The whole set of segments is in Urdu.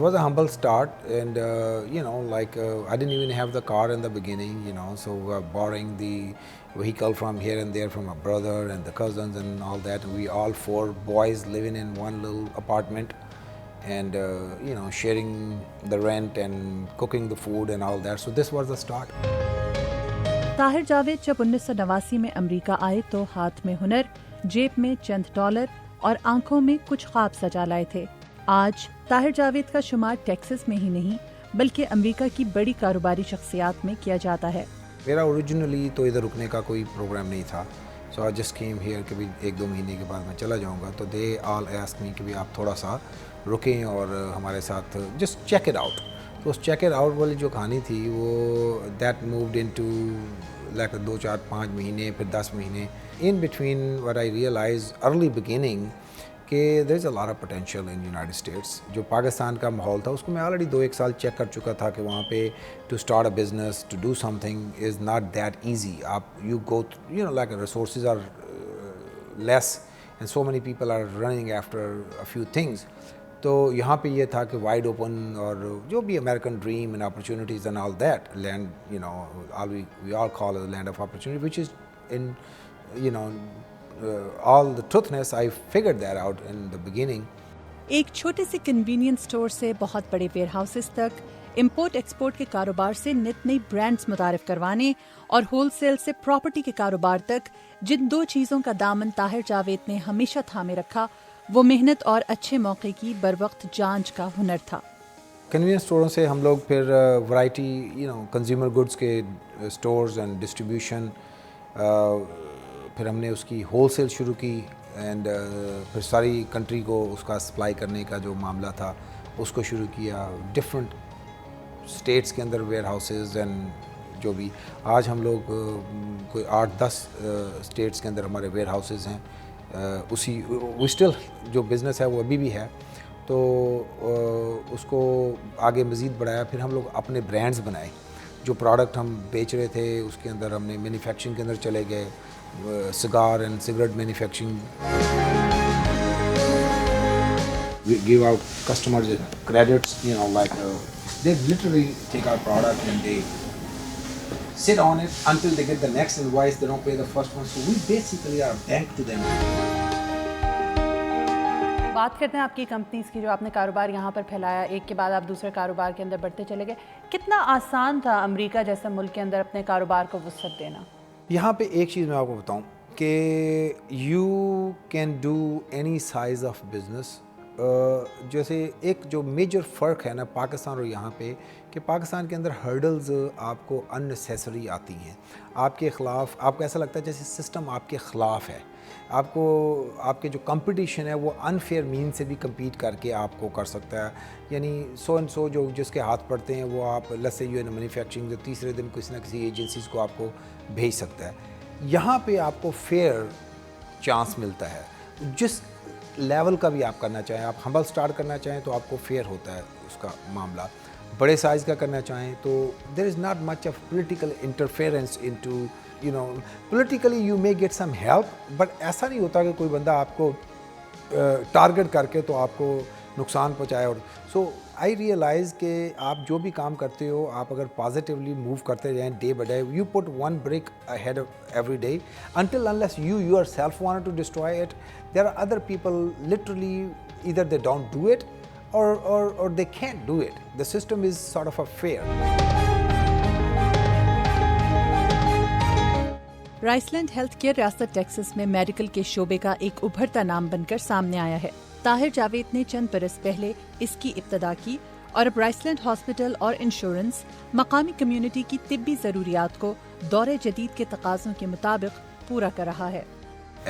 was a humble start, and I didn't even have the car in the beginning, so borrowing the vehicle from here and there from my brother and the cousins and all that. We all 4 boys living in one little apartment, and sharing the rent and cooking the food and all that. So this was the start. Tahir Javed جب 1989 میں امریکہ آئے تو ہاتھ میں ہنر، جیب میں چند ڈالر اور آنکھوں میں کچھ خواب سجا لائے تھے۔ آج طاہر جاوید کا شمار ٹیکساس میں ہی نہیں بلکہ امریکہ کی بڑی کاروباری شخصیات میں کیا جاتا ہے۔ میرا اوریجنلی تو ادھر رکنے کا کوئی پروگرام نہیں تھا، سو آئی جسٹ کیم ہیئر کہ بھی 1-2 مہینے کے بعد میں چلا جاؤں گا، تو دے آل آسک می کہ بھی آپ تھوڑا سا رکیں اور ہمارے ساتھ جسٹ چیک اٹ آؤٹ۔ تو اس چیک اٹ آؤٹ والی جو کہانی تھی وہ that moved into like 2-4-5 مہینے، پھر 10 مہینے۔ In between what I realize early beginning کہ there is a lot of potential in United States. جو پاکستان کا ماحول تھا اس کو میں آلریڈی 2-1 سال چیک کر چکا تھا کہ وہاں پہ to start a business, to do something is not that easy. آپ you go like resources are less and so many people are running after a few things. تو یہاں پہ یہ تھا کہ وائڈ اوپن اور جو بھی American dream and opportunities and all that land, we all call a land of opportunity which is in all the truthness. I figured that out in the beginning. ایک چھوٹے سے کنوینئنس اسٹور سے بہت بڑے ویئر ہاؤسز تک، امپورٹ ایکسپورٹ کے کاروبار سے نت نئی برانڈز متعارف کروانے اور ہول سیل سے پراپرٹی کے کاروبار تک، جن 2 چیزوں کا دامن طاہر جاوید نے ہمیشہ تھامے رکھا وہ محنت اور اچھے موقع کی بروقت جانچ کا ہنر تھا۔ کنوینئنس اسٹوروں سے ہم لوگ پھر ورائٹی کنزیومر گڈس کے اسٹورز اینڈ ڈسٹریبیوشن، پھر ہم نے اس کی ہول سیل شروع کی، اینڈ پھر ساری کنٹری کو اس کا سپلائی کرنے کا جو معاملہ تھا اس کو شروع کیا۔ ڈفرینٹ اسٹیٹس کے اندر ویئر ہاؤسز اینڈ جو بھی آج ہم لوگ کوئی 8-10 اسٹیٹس کے اندر ہمارے ویئر ہاؤسز ہیں۔ اسی اسٹل جو بزنس ہے وہ ابھی بھی ہے، تو اس کو آگے مزید بڑھایا۔ پھر ہم لوگ اپنے برانڈز بنائے، جو پروڈکٹ ہم بیچ رہے تھے اس کے اندر ہم نے مینوفیکچرنگ کے اندر چلے گئے، cigar and cigarette manufacturing. We give our customers credits, they literally take our product and they sit on it until they get the next invoice. They don't pay the first one, so we basically are a bank to them. بات کرتے ہیں آپ کی کمپنیز کی، جو آپ نے کاروبار یہاں پر پھیلایا، ایک کے بعد آپ دوسرے کاروبار کے اندر بڑھتے چلے گئے۔ کتنا آسان تھا امریکہ جیسے ملک کے اندر اپنے کاروبار کو وسعت دینا؟ یہاں پہ ایک چیز میں آپ کو بتاؤں کہ you can do any size of business. جیسے ایک جو میجر فرق ہے نا پاکستان اور یہاں پہ، کہ پاکستان کے اندر ہرڈلز آپ کو ان نیسیسری آتی ہیں، آپ کے خلاف، آپ کو ایسا لگتا ہے جیسے سسٹم آپ کے خلاف ہے، آپ کو آپ کے جو کمپٹیشن ہے وہ انفیئر مین سے بھی کمپیٹ کر کے آپ کو کر سکتا ہے، یعنی سو اینڈ سو جو جس کے ہاتھ پڑتے ہیں وہ آپ let's say you in manufacturing جو تیسرے دن کسی نہ کسی ایجنسیز کو آپ کو بھیج سکتا ہے۔ یہاں پہ آپ کو فیئر چانس ملتا ہے، جس لیول کا بھی آپ کرنا چاہیں، آپ ہمبل سٹارٹ کرنا چاہیں تو آپ کو فیئر ہوتا ہے اس کا معاملہ، بڑے سائز کا کرنا چاہیں تو there is not much of political interference into politically you may get some help, but ایسا نہیں ہوتا کہ کوئی بندہ آپ کو ٹارگٹ کر کے تو آپ کو نقصان پہنچائے۔ اور سو آئی ریئلائز کہ آپ جو بھی کام کرتے ہو آپ اگر پازیٹیولی موو کرتے جائیں day by day, you put one break ahead every day until unless you yourself wanted to destroy it, there are other people literally either they don't do it or they can't do it. The system is sort of a fair. Rice Land Health Care ریاست ٹیکساس میں میڈیکل کے شعبے کا ایک ابھرتا نام بن کر سامنے آیا ہے۔ طاہر جاوید نے چند برس پہلے اس کی ابتدا کی اور اب رائس لینڈ ہاسپٹل اور انشورنس مقامی کمیونٹی کی طبی ضروریات کو دور جدید کے تقاضوں کے مطابق پورا کر رہا ہے۔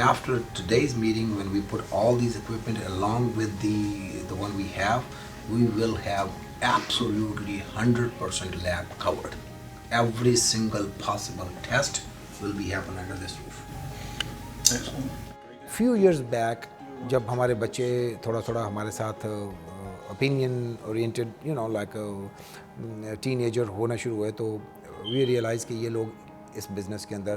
After today's meeting, when we put all these equipment along with the one we have, we will have absolutely 100% lab covered. Every single possible test will be happen under this roof. Few years back, جب ہمارے بچے تھوڑا تھوڑا ہمارے ساتھ opinion oriented like ten ager ہونا شروع ہوئے تو وی ریئلائز کہ یہ لوگ اس بزنس کے اندر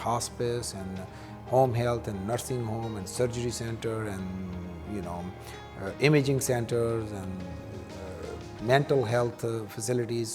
hospice and home health and nursing home and surgery center and imaging centers and mental health facilities.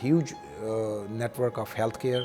huge network of healthcare.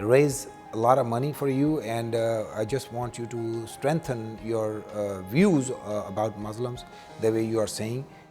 raise a lot of money for you, and I just want you to strengthen your views about Muslims the way you are saying.